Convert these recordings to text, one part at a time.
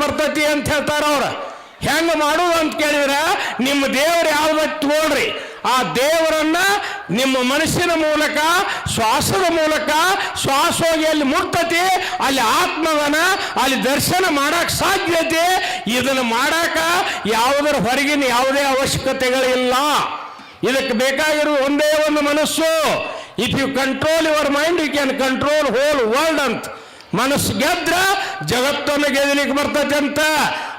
ಬರ್ತೈತಿ ಅಂತ ಹೇಳ್ತಾರ ಅವ್ರು. ಹೆಂಗ ಮಾಡುದು ಅಂತ ಕೇಳಿದ್ರೆ ನಿಮ್ಮ ದೇವರು ಯಾವ್ದು ತಗೊಳ್ರಿ, ಆ ದೇವರನ್ನ ನಿಮ್ಮ ಮನಸ್ಸಿನ ಮೂಲಕ ಶ್ವಾಸದ ಮೂಲಕ ಶ್ವಾಸ ಹೋಗಿ ಅಲ್ಲಿ ಮುಟ್ತತಿ, ಅಲ್ಲಿ ಆತ್ಮವನ ಅಲ್ಲಿ ದರ್ಶನ ಮಾಡಕ್ ಸಾಧ್ಯತೆ. ಇದನ್ನು ಮಾಡಾಕ ಯಾವುದರ ಹೊರಗಿನ ಯಾವುದೇ ಅವಶ್ಯಕತೆಗಳಿಲ್ಲ. ಇದಕ್ಕೆ ಬೇಕಾಗಿರುವ ಒಂದೇ ಒಂದು ಮನಸ್ಸು. If you control your mind you can control whole world ಅಂತ. ಮನಸ್ಸು ಗೆದ್ರ ಜಗತ್ತನ್ನು ಗೆದಲಿಕ್ಕೆ ಬರ್ತೈತೆ ಅಂತ.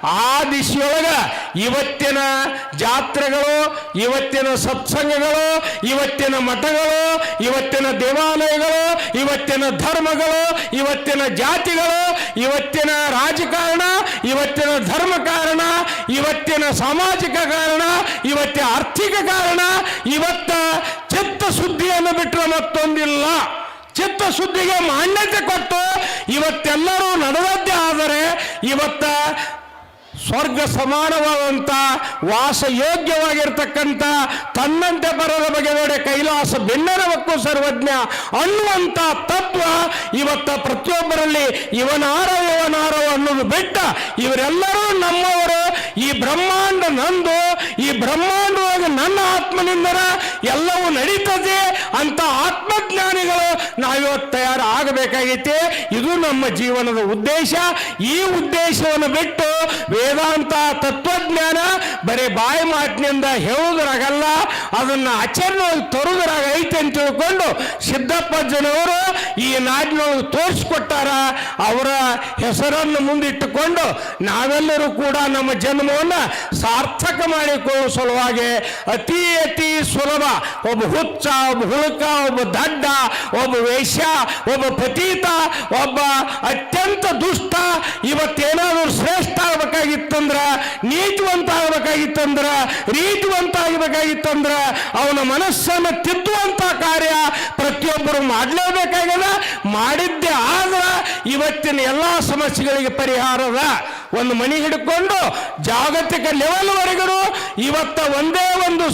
ಆ ದಿಶೆಯೊಳಗ ಇವತ್ತಿನ ಜಾತ್ರೆಗಳು, ಇವತ್ತಿನ ಸತ್ಸಂಗಗಳು, ಇವತ್ತಿನ ಮಠಗಳು, ಇವತ್ತಿನ ದೇವಾಲಯಗಳು, ಇವತ್ತಿನ ಧರ್ಮಗಳು, ಇವತ್ತಿನ ಜಾತಿಗಳು, ಇವತ್ತಿನ ರಾಜಕಾರಣ, ಇವತ್ತಿನ ಧರ್ಮ ಕಾರಣ, ಇವತ್ತಿನ ಸಾಮಾಜಿಕ ಕಾರಣ, ಇವತ್ತಿನ ಆರ್ಥಿಕ ಕಾರಣ, ಇವತ್ತ ಚಿತ್ತಶುದ್ಧಿಯನ್ನು ಬಿಟ್ಟರೆ ಮತ್ತೊಂದಿಲ್ಲ. ಚಿತ್ತಶುದ್ಧಿಗೆ ಮಾನ್ಯತೆ ಕೊಟ್ಟು ಇವತ್ತೆಲ್ಲರೂ ನಡೆದದ್ದೇ ಆದರೆ ಇವತ್ತ ಸ್ವರ್ಗ ಸಮಾನವಾದಂಥ ವಾಸಯೋಗ್ಯವಾಗಿರ್ತಕ್ಕಂಥ ತನ್ನಂತೆ ಬರದ ಬಗೆದೊಡೆ ಕೈಲಾಸ ಭಿನ್ನರವಕ್ಕೂ ಸರ್ವಜ್ಞ ಅನ್ನುವಂಥ ತತ್ವ ಇವತ್ತ ಪ್ರತಿಯೊಬ್ಬರಲ್ಲಿ ಇವನಾರೋ ಅನ್ನೋದು ಬಿಟ್ಟ ಇವರೆಲ್ಲರೂ ನಮ್ಮವರು. ಈ ಬ್ರಹ್ಮಾಂಡ ನಂದು, ಈ ಬ್ರಹ್ಮಾಂಡವಾಗಿ ನನ್ನ ಆತ್ಮನಿಂದನ ಎಲ್ಲವೂ ನಡೀತದೆ ಅಂತ ಆತ್ಮಜ್ಞಾನಿಗಳು ನಾವಿವತ್ತು ತಯಾರಾಗಬೇಕಾಗೈತೆ. ಇದು ನಮ್ಮ ಜೀವನದ ಉದ್ದೇಶ. ಈ ಉದ್ದೇಶವನ್ನು ಬಿಟ್ಟು ವೇದಾಂತ ತತ್ವಜ್ಞಾನ ಬರೀ ಬಾಯಿ ಮಾತಿನಿಂದ ಹೇಳುವುದರಾಗಲ್ಲ, ಅದನ್ನು ಆಚರಣೆಯಲ್ಲಿ ತರುವುದರಾಗ ಐತೆ ಅಂತ ತಿಳ್ಕೊಂಡು ಸಿದ್ದಪ್ಪಜ್ಜನವರು ಈ ನಾಡಿನೊಳಗೆ ತೋರಿಸ್ಕೊಟ್ಟಾರ. ಅವರ ಹೆಸರನ್ನು ಮುಂದಿಟ್ಟುಕೊಂಡು ನಾವೆಲ್ಲರೂ ಕೂಡ ನಮ್ಮ ಜನ್ಮವನ್ನು ಸಾರ್ಥಕ ಮಾಡಿಕೊಳ್ಳುವ ಸಲುವಾಗಿ ಅತಿ ಅತಿ ಸುಲಭ, ಒಬ್ಬ ಹುಚ್ಚ, ಒಬ್ಬ ಹುಳುಕ, ಒಬ್ಬ ದಡ್ಡ, ಒಬ್ಬ ವೇಶ್ಯ, ಒಬ್ಬ ಪತೀತ, ಒಬ್ಬ ಅತ್ಯಂತ ದುಷ್ಟ ಇವತ್ತೇನಾದರೂ ಶ್ರೇಷ್ಠ ಆಗಬೇಕಾಗಿತ್ತಂದ್ರ, ನೀತಿವಂತ ಆಗಬೇಕಾಗಿತ್ತಂದ್ರ, ರೀತಿವಂತ ಆಗಬೇಕಾಗಿತ್ತಂದ್ರ ಅವನ ಮನಸ್ಸನ್ನು ತಿದ್ದುವಂತ ಕಾರ್ಯ ಪ್ರತಿಯೊಬ್ಬರು ಮಾಡಲೇಬೇಕಾಗ್ಯದ. ಮಾಡಿದ್ದೇ ಆದ್ರ ಇವತ್ತಿನ ಎಲ್ಲ ಸಮಸ್ಯೆಗಳಿಗೆ ಪರಿಹಾರದ. ಒಂದು ಮನೆ ಹಿಡ್ಕೊಂಡು ಜಾಗತಿಕ ಲೆವೆಲ್ವರೆಗೂ ಇವತ್ತ ಒಂದೇ ಒಂದು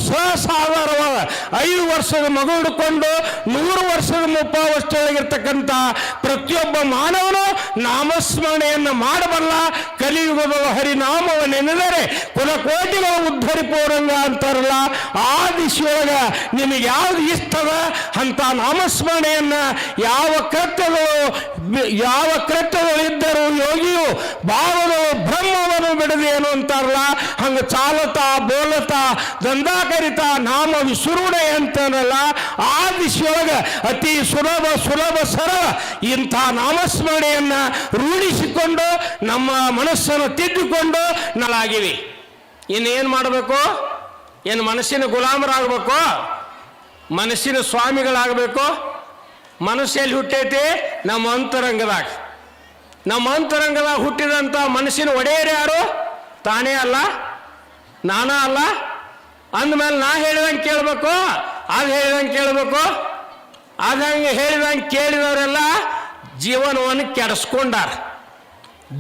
ಸಾಧಾರಣವಾದ 5 ವರ್ಷದ ಮಗು ಹಿಡ್ಕೊಂಡು 100 ವರ್ಷದ ಮುಪ್ಪಾವಷ್ಟೊಳಗಿರ್ತಕ್ಕಂಥ ಪ್ರತಿಯೊಬ್ಬ ಮಾನವನು ನಾಮಸ್ಮರಣೆಯನ್ನು ಮಾಡಬಲ್ಲ. ಕಲಿಯುಗದ ಹರಿನಾಮವನ್ನೆನೆದರೆ ಕುಲಕೋಟಿಗಳ ಉದ್ಧರಿಪೋರಂಗ ಅಂತಾರಲ್ಲ, ಆ ದಿಶೆಯೊಳಗ ನಿಮಗೆ ಯಾವ್ದು ಇಷ್ಟದ ಅಂತ ನಾಮಸ್ಮರಣೆಯನ್ನ ಯಾವ ಕೃತ್ಯಗಳಿದ್ದರೂ ಯೋಗಿಯು ಭಾವಗಳು ಬ್ರಹ್ಮವನ್ನು ಬಿಡದೇನು ಅಂತಾರಲ್ಲ, ಹಂಗ ಚಾಲತಾ ಬೋಲತಾ ದಂದಾಕರಿತಾ ನಾಮ ವಿಸುರುಡೆ ಅಂತಾರಲ್ಲ, ಆ ದಿಶೆಯೊಳಗ ಅತಿ ಸುಲಭ ಸರಳ ಇಂಥ ನಾಮಸ್ಮರಣೆಯನ್ನ ರೂಢಿಸಿಕೊಂಡು ನಮ್ಮ ಮನಸ್ಸನ್ನು ತಿದ್ದುಕೊಂಡು ನಾಳಾಗಿವಿ. ಇನ್ನೇನು ಮಾಡಬೇಕು? ಏನು ಮನಸ್ಸಿನ ಗುಲಾಮರಾಗಬೇಕು? ಮನಸ್ಸಿನ ಸ್ವಾಮಿಗಳಾಗಬೇಕು? ಮನಸ್ಸಲ್ಲಿ ಹುಟ್ಟೈತಿ ನಮ್ಮ ಅಂತರಂಗದಾಗ. ನಮ್ಮ ಅಂತರಂಗದಾಗ ಹುಟ್ಟಿದಂಥ ಮನಸ್ಸಿನ ಒಡೆಯರು ಯಾರು? ತಾನೇ ಅಲ್ಲ, ನಾನಾ ಅಲ್ಲ. ಅಂದಮೇಲೆ ನಾ ಹೇಳಿದಂಗೆ ಕೇಳಬೇಕು, ಅದು ಹೇಳಿದಂಗೆ ಕೇಳಬೇಕು. ಅದಂಗೆ ಹೇಳಿದಂಗೆ ಕೇಳಿದವರೆಲ್ಲ ಜೀವನವನ್ನು ಕೆಡಿಸ್ಕೊಂಡಾರ,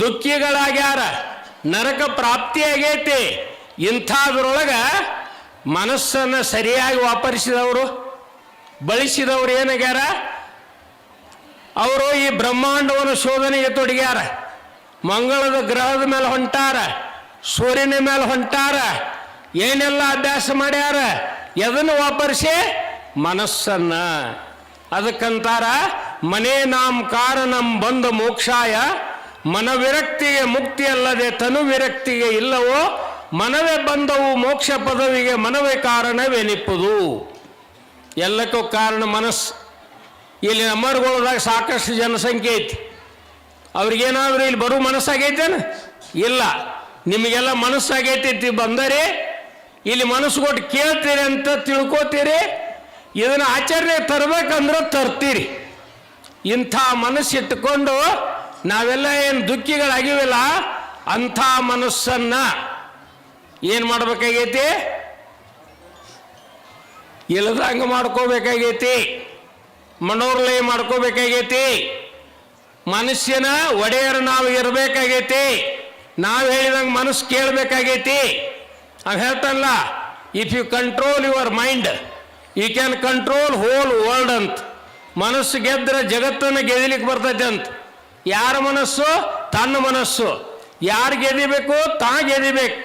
ದುಃಖಿಗಳಾಗ್ಯಾರ, ನರಕ ಪ್ರಾಪ್ತಿಯಾಗೈತಿ. ಇಂಥದ್ರೊಳಗೆ ಮನಸ್ಸನ್ನು ಸರಿಯಾಗಿ ವಾಪರಿಸಿದವರು, ಬಳಸಿದವರು ಏನಾಗ್ಯಾರ? ಅವರು ಈ ಬ್ರಹ್ಮಾಂಡವನ್ನು ಶೋಧನೆಗೆ ತೊಡಗ್ಯಾರ. ಮಂಗಳದ ಗ್ರಹದ ಮೇಲೆ ಹೊಂಟಾರ, ಸೂರ್ಯನ ಮೇಲೆ ಹೊಂಟಾರ, ಏನೆಲ್ಲ ಅಭ್ಯಾಸ ಮಾಡ್ಯಾರ. ಎದನ್ನು ವಾಪರಿಸಿ? ಮನಸ್ಸನ್ನ. ಅದಕ್ಕಂತಾರ ಮನೇ ನಾಂ ಕಾರಣಂ ಬಂದ ಮೋಕ್ಷಾಯ, ಮನವಿರಕ್ತಿಗೆ ಮುಕ್ತಿ ಅಲ್ಲದೆ ತನು ವಿರಕ್ತಿಗೆ ಇಲ್ಲವೋ, ಮನವೇ ಬಂದವು ಮೋಕ್ಷ ಪದವಿಗೆ ಮನವೇ ಕಾರಣವೆನಿಪ್ಪುದು. ಎಲ್ಲಕ್ಕೂ ಕಾರಣ ಮನಸ್ಸು. ಇಲ್ಲಿ ನಮ್ಮರ್ಗೊಳದಾಗ ಸಾಕಷ್ಟು ಜನಸಂಖ್ಯೆ ಐತಿ. ಅವ್ರಿಗೇನಾದರೂ ಇಲ್ಲಿ ಬರೋ ಮನಸ್ಸಾಗೈತೇನು? ಇಲ್ಲ. ನಿಮಗೆಲ್ಲ ಮನಸ್ಸಾಗೈತಿ. ಬಂದರೆ ಇಲ್ಲಿ ಮನಸ್ಸು ಕೊಟ್ಟು ಕೇಳ್ತೀರಿ ಅಂತ ತಿಳ್ಕೋತೀರಿ, ಇದನ್ನು ಆಚರಣೆ ತರಬೇಕಂದ್ರೆ ತರ್ತೀರಿ. ಇಂಥ ಮನಸ್ಸಿಟ್ಟುಕೊಂಡು ನಾವೆಲ್ಲ ಏನು ದುಃಖಿಗಳಾಗಿವಿಲ್ಲ, ಅಂಥ ಮನಸ್ಸನ್ನು ಏನು ಮಾಡಬೇಕಾಗೈತಿ? ಇಲ್ಲದಂಗ ಮಾಡ್ಕೋಬೇಕಾಗೈತಿ, ಮನೋರ್ಲಯ ಮಾಡ್ಕೋಬೇಕಾಗೈತಿ. ಮನಸ್ಸಿನ ಒಡೆಯರು ನಾವು ಇರಬೇಕಾಗೈತಿ. ನಾವು ಹೇಳಿದಂಗೆ ಮನಸ್ಸು ಕೇಳಬೇಕಾಗೈತಿ. ನಾವು ಹೇಳ್ತಾನಲ್ಲ, if you control your mind you can control whole world ಅಂತ. ಮನಸ್ಸು ಗೆದ್ರೆ ಜಗತ್ತನ್ನು ಗೆದಲಿಕ್ಕೆ ಬರ್ತೈತೆ ಅಂತ. ಯಾರ ಮನಸ್ಸು? ತನ್ನ ಮನಸ್ಸು. ಯಾರು ಗೆದಿಬೇಕು? ತಾ ಗೆದಿಬೇಕು.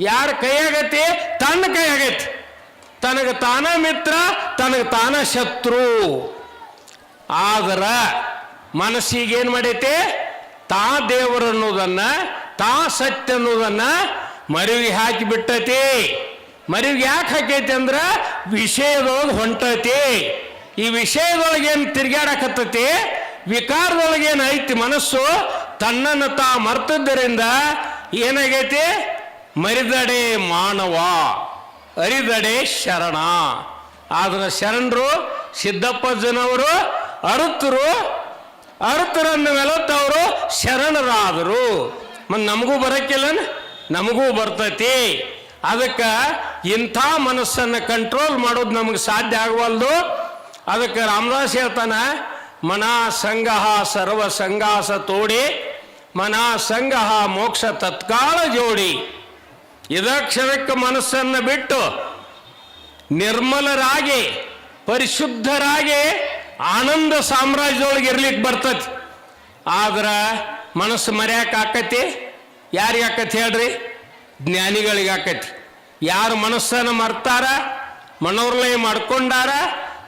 ಯಾರ ಕೈಯಾಗತಿ? ತನ್ನ ಕೈಯಾಗೈತಿ. ತನಗೆ ತಾನ ಮಿತ್ರ, ತನಗೆ ತಾನ ಶತ್ರು. ಆದ್ರ ಮನಸ್ಸಿಗೇನು ಮಾಡೈತೆ? ತಾ ದೇವರು ಅನ್ನೋದನ್ನ, ತಾ ಸತ್ಯ ಅನ್ನೋದನ್ನ ಮರಿವಿಗೆ ಹಾಕಿ ಬಿಟ್ಟತಿ. ಮರಿವಿಗೆ ಯಾಕೆ ಹಾಕೈತಿ ಅಂದ್ರೆ ವಿಷಯದೊಳಗೆ ಹೊಂಟತಿ. ಈ ವಿಷಯದೊಳಗೇನು ತಿರ್ಗಾಡಕತ್ತತಿ, ವಿಕಾರದೊಳಗೇನು ಐತಿ ಮನಸ್ಸು, ತನ್ನನ್ನು ತಾ ಮರ್ತದ್ದರಿಂದ ಏನಾಗೈತಿ? ಮರಿದಡೆ ಮಾನವ, ಅರಿದಡೆ ಶರಣ. ಆದ್ರೆ ಶರಣರು ಸಿದ್ದಪ್ಪಜ್ಜನವರು ಅರುತರನ್ನು ಮೆಲತ್ತವರು ಶರಣರಾದರು. ಮತ್ತು ನಮಗೂ ಬರಕ್ಕಿಲ್ಲ, ನಮಗೂ ಬರ್ತೈತಿ. ಅದಕ್ಕೆ ಇಂಥ ಮನಸ್ಸನ್ನು ಕಂಟ್ರೋಲ್ ಮಾಡೋದು ನಮಗೆ ಸಾಧ್ಯ ಆಗವಲ್ದು. ಅದಕ್ಕೆ ರಾಮದಾಸ್ ಹೇಳ್ತಾನ, ಮನಾ ಸಂಗಹ ಸರ್ವ ಸಂಗಾಸ ತೋಡಿ, ಮನಾ ಸಂಗಹ ಮೋಕ್ಷ ತತ್ಕಾಲ ಜೋಡಿ. ಇದಕ್ಷರಕ್ಕೆ ಮನಸ್ಸನ್ನು ಬಿಟ್ಟು ನಿರ್ಮಲರಾಗಿ ಪರಿಶುದ್ಧರಾಗಿ ಆನಂದ ಸಾಮ್ರಾಜ್ಯದೊಳಗೆ ಇರ್ಲಿಕ್ಕೆ ಬರ್ತತಿ. ಆದ್ರೆ ಮನಸ್ಸು ಮರ್ಯಾಕೆ ಆಕತಿ? ಯಾರಿಗೆ ಆಕತಿ ಹೇಳ್ರಿ? ಜ್ಞಾನಿಗಳಿಗೆ ಆಕತಿ. ಯಾರು ಮನಸ್ಸನ್ನು ಮರ್ತಾರ, ಮನೋರ್ಲಯ ಮಾಡ್ಕೊಂಡಾರ,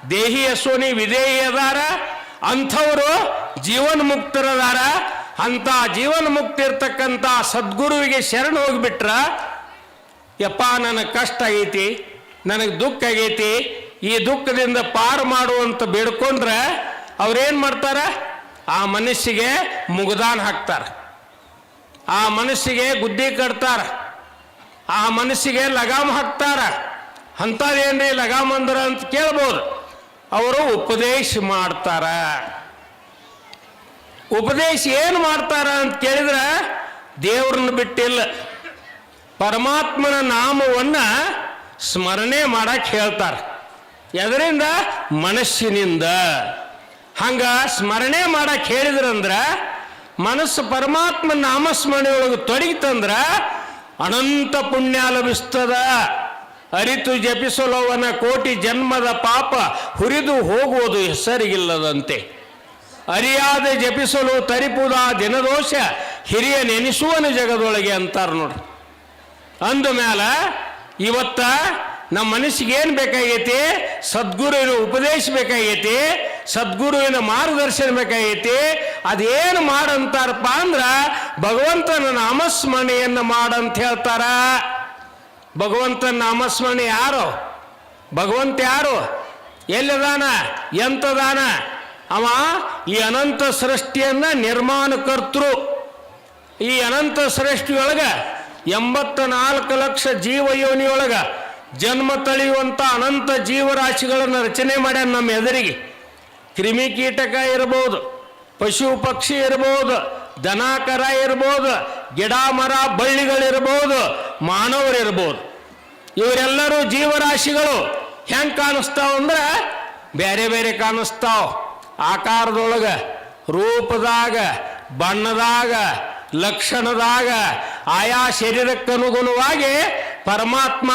ದೇಹಿ ಅಸೋನಿ ವಿಧೇಯಿ ಅದಾರ, ಅಂಥವರು ಜೀವನ ಮುಕ್ತರದಾರ. ಅಂಥ ಜೀವನ ಮುಕ್ತಿ ಇರ್ತಕ್ಕಂಥ ಸದ್ಗುರುವಿಗೆ ಶರಣ ಹೋಗಿಬಿಟ್ರ, ಯಪ್ಪ ನನಗೆ ಕಷ್ಟ ಆಗೈತಿ, ನನಗೆ ದುಃಖ ಆಗೈತಿ, ಈ ದುಃಖದಿಂದ ಪಾರು ಮಾಡುವಂತ ಬೇಡ್ಕೊಂಡ್ರೆ ಅವ್ರೇನು ಮಾಡ್ತಾರ? ಆ ಮನಸ್ಸಿಗೆ ಮುಗ್ದಾನ ಹಾಕ್ತಾರ, ಆ ಮನಸ್ಸಿಗೆ ಗುದ್ದಿ ಕಟ್ತಾರ, ಆ ಮನಸ್ಸಿಗೆ ಲಗಾಮ್ ಹಾಕ್ತಾರ. ಅಂಥದ್ದೇನ್ರಿ ಲಗಾಮ್ ಅಂದ್ರ ಅಂತ ಕೇಳ್ಬೋದು. ಅವರು ಉಪದೇಶ ಮಾಡ್ತಾರ. ಉಪದೇಶ ಏನು ಮಾಡ್ತಾರ ಅಂತ ಕೇಳಿದ್ರೆ ದೇವ್ರನ್ನ ಬಿಟ್ಟಿಲ್ಲ, ಪರಮಾತ್ಮನ ನಾಮವನ್ನ ಸ್ಮರಣೆ ಮಾಡಕ್ಕೆ ಹೇಳ್ತಾರೆ. ಎದರಿಂದ? ಮನಸ್ಸಿನಿಂದ. ಹಂಗ ಸ್ಮರಣೆ ಮಾಡಕ್ಕೆ ಹೇಳಿದ್ರಂದ್ರ ಮನಸ್ಸು ಪರಮಾತ್ಮ ನಾಮಸ್ಮರಣೆ ಒಳಗೆ ತೊಡಗಿತಂದ್ರ ಅನಂತ ಪುಣ್ಯ ಲಭಿಸ್ತದ. ಅರಿತು ಜಪಿಸಲವನ ಕೋಟಿ ಜನ್ಮದ ಪಾಪ ಹುರಿದು ಹೋಗುವುದು ಹೆಸರಿಗಿಲ್ಲದಂತೆ. ಅರಿಯಾದೆ ಜಪಿಸಲು ತರಿಪುದ ದಿನದೋಷ ಹಿರಿಯ ನೆನೆಸುವನ ಜಗದೊಳಗೆ ಅಂತಾರ ನೋಡ್ರಿ. ಅಂದ ಮೇಲೆ ಇವತ್ತ ನಮ್ಮ ಮನಸ್ಸಿಗೆ ಏನು ಬೇಕಾಗೈತಿ? ಸದ್ಗುರುವಿನ ಉಪದೇಶ ಬೇಕಾಗೈತಿ, ಸದ್ಗುರುವಿನ ಮಾರ್ಗದರ್ಶನ ಬೇಕಾಗೈತಿ. ಅದೇನು ಮಾಡಂತಾರಪ್ಪ ಅಂದ್ರ ಭಗವಂತನ ನಾಮಸ್ಮರಣೆಯನ್ನು ಮಾಡಂತ ಹೇಳ್ತಾರ. ಭಗವಂತನ ನಾಮಸ್ಮರಣೆ ಯಾರು? ಭಗವಂತ ಯಾರು? ಎಲ್ಲಿದಾನ? ಎಂತದಾನ? ಅವ ಈ ಅನಂತ ಸೃಷ್ಟಿಯನ್ನ ನಿರ್ಮಾಣಕರ್ತೃ. ಈ ಅನಂತ ಸೃಷ್ಟಿಯೊಳಗ 84 ಲಕ್ಷ ಜೀವಯೋನಿಯೊಳಗ ಜನ್ಮ ತಳೆಯುವಂಥ ಅನಂತ ಜೀವರಾಶಿಗಳನ್ನು ರಚನೆ ಮಾಡ್ಯಾನ ನಮ್ಮ ಎದುರಿಗೆ. ಕ್ರಿಮಿಕೀಟಕ ಇರ್ಬೋದು, ಪಶು ಪಕ್ಷಿ ಇರ್ಬೋದು, ದನ ಕರ ಇರ್ಬೋದು, ಗಿಡ ಮರ ಬಳ್ಳಿಗಳಿರ್ಬೋದು, ಮಾನವರಿರ್ಬೋದು. ಇವರೆಲ್ಲರೂ ಜೀವರಾಶಿಗಳು. ಹೆಂಗೆ ಕಾಣಿಸ್ತಾವ ಅಂದ್ರೆ ಬೇರೆ ಬೇರೆ ಕಾಣಿಸ್ತಾವ. ಆಕಾರದೊಳಗ, ರೂಪದಾಗ, ಬಣ್ಣದಾಗ, ಲಕ್ಷಣದಾಗ, ಆಯಾ ಶರೀರಕ್ಕನುಗುಣವಾಗಿ ಪರಮಾತ್ಮ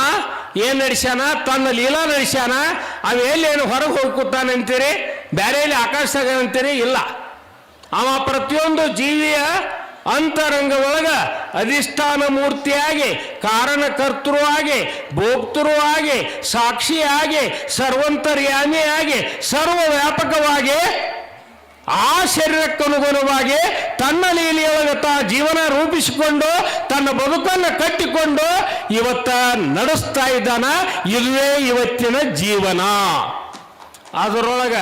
ಏನ್ ನಡೆಸ್ಯಾನ? ತನ್ನ ಲೀಲಾ ನಡೆಸ್ಯಾನ. ಅವ ಎಲ್ಲೇನು ಹೊರಗೆ ಹೋಗಿ ಕೂತಾನಂತೀರಿ? ಬೇರೆ ಎಲ್ಲಿ ಆಕಾಶದಾಗ ಅಂತೀರಿ? ಇಲ್ಲ. ಅವ ಪ್ರತಿಯೊಂದು ಜೀವಿಯ ಅಂತರಂಗದೊಳಗ ಅಧಿಷ್ಠಾನ ಮೂರ್ತಿಯಾಗಿ, ಕಾರಣಕರ್ತೃವಾಗಿ, ಭೋಕ್ತೃವಾಗಿ, ಸಾಕ್ಷಿಯಾಗಿ, ಸರ್ವಂತರ್ಯಾಮಿಯಾಗಿ, ಸರ್ವ ವ್ಯಾಪಕವಾಗಿ ಆ ಶರೀರಕ್ಕನುಗುಣವಾಗಿ ತನ್ನ ಲೀಲೆಯೊಳಗೆ ಜೀವನ ರೂಪಿಸಿಕೊಂಡು ತನ್ನ ಬದುಕನ್ನು ಕಟ್ಟಿಕೊಂಡು ಇವತ್ತ ನಡೆಸ್ತಾ ಇದ್ದಾನ. ಇದುವೇ ಇವತ್ತಿನ ಜೀವನ. ಅದರೊಳಗ